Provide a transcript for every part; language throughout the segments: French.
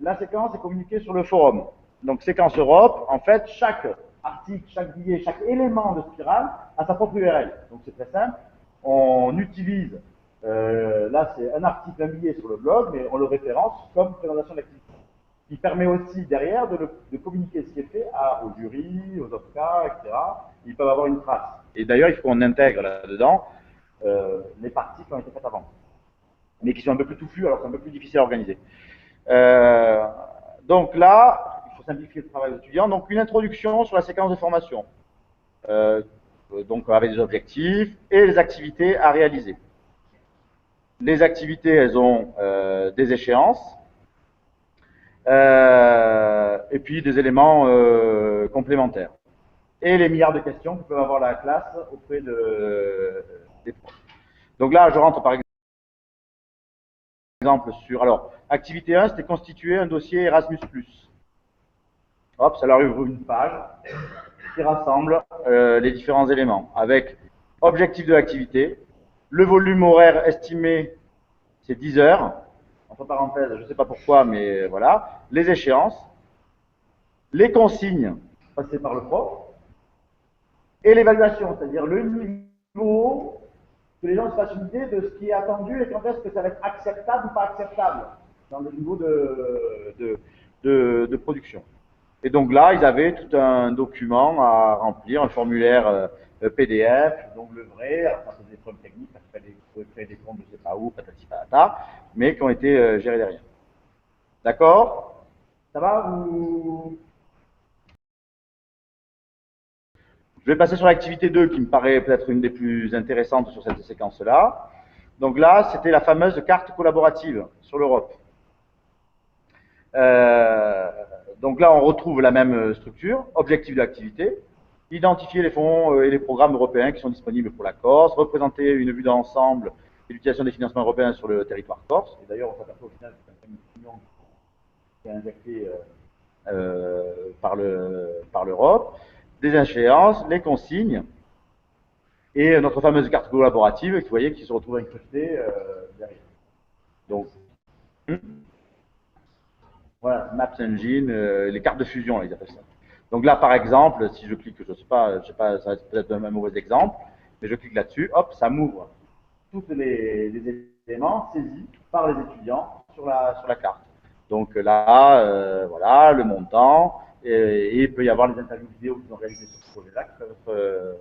la séquence est communiquée sur le forum. Donc, séquence Europe, en fait, chaque article, chaque billet, chaque élément de spirale a sa propre URL. Donc, c'est très simple. On utilise, là, c'est un article, un billet sur le blog, mais on le référence comme présentation d'activité. Qui permet aussi derrière de communiquer ce qui est fait au jury, aux avocats, etc. Ils peuvent avoir une trace. Et d'ailleurs, il faut qu'on intègre là-dedans les parties qui ont été faites avant, mais qui sont un peu plus touffues, alors c'est un peu plus difficile à organiser. Donc là, il faut simplifier le travail des étudiants. Donc une introduction sur la séquence de formation, donc avec des objectifs et les activités à réaliser. Les activités, elles ont des échéances. Et puis des éléments complémentaires. Et les milliards de questions que peut avoir la classe auprès des profs. Donc là, je rentre par exemple sur... Alors, activité 1, c'était constituer un dossier Erasmus+. Hop, ça leur ouvre une page qui rassemble les différents éléments avec objectif de l'activité, le volume horaire estimé, c'est 10 heures, entre parenthèses, je ne sais pas pourquoi, mais voilà, les échéances, les consignes passées par le prof, et l'évaluation, c'est-à-dire le niveau, que les gens se fassent une idée de ce qui est attendu et quand est-ce que ça va être acceptable ou pas acceptable dans le niveau de production. Et donc là, ils avaient tout un document à remplir, un formulaire PDF, donc le vrai, alors ça faisait des problèmes techniques, ça pouvait créer des comptes, je ne sais pas où, patati patata, mais qui ont été gérés derrière. D'accord? Ça va ou... Je vais passer sur l'activité 2 qui me paraît peut-être une des plus intéressantes sur cette séquence-là. Donc là, c'était la fameuse carte collaborative sur l'Europe. Donc là, on retrouve la même structure, objectif de l'activité, identifier les fonds et les programmes européens qui sont disponibles pour la Corse, représenter une vue d'ensemble de l'utilisation des financements européens sur le territoire corse. Et d'ailleurs, on s'aperçoit au final que c'est un million qui est injecté par l'Europe, des échéances, les consignes, et notre fameuse carte collaborative, vous voyez, qui se retrouve incrustée derrière. Donc, voilà, Maps Engine, les cartes de fusion, là, ils appellent ça. Donc là, par exemple, si je clique, je sais pas, ça va être peut-être un mauvais exemple, mais je clique là-dessus, hop, ça m'ouvre tous les éléments saisis par les étudiants sur la carte. Donc là, voilà, le montant, et il peut y avoir les interviews vidéo qu'ils ont réalisées sur ce projet-là qui peuvent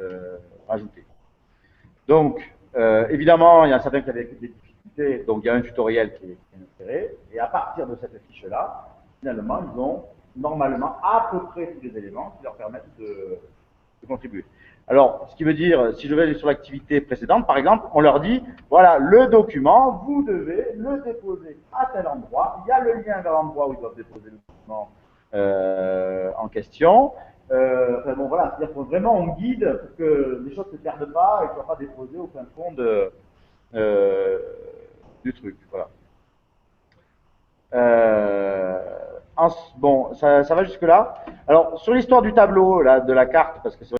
être rajoutées. Donc, évidemment, il y en a certains qui avaient des difficultés, donc il y a un tutoriel qui est inséré, et à partir de cette fiche-là, finalement, ils ont normalement à peu près tous les éléments qui leur permettent de contribuer. Alors, ce qui veut dire, si je vais aller sur l'activité précédente, par exemple, on leur dit, voilà, le document, vous devez le déposer à tel endroit, il y a le lien vers l'endroit où ils doivent déposer le document en question. Enfin bon, voilà, c'est-à-dire que vraiment on guide pour que les choses ne se perdent pas et ne soient pas déposées au fin fond du truc. Voilà. Bon, ça va jusque-là. Alors, sur l'histoire du tableau, là, de la carte, parce que c'est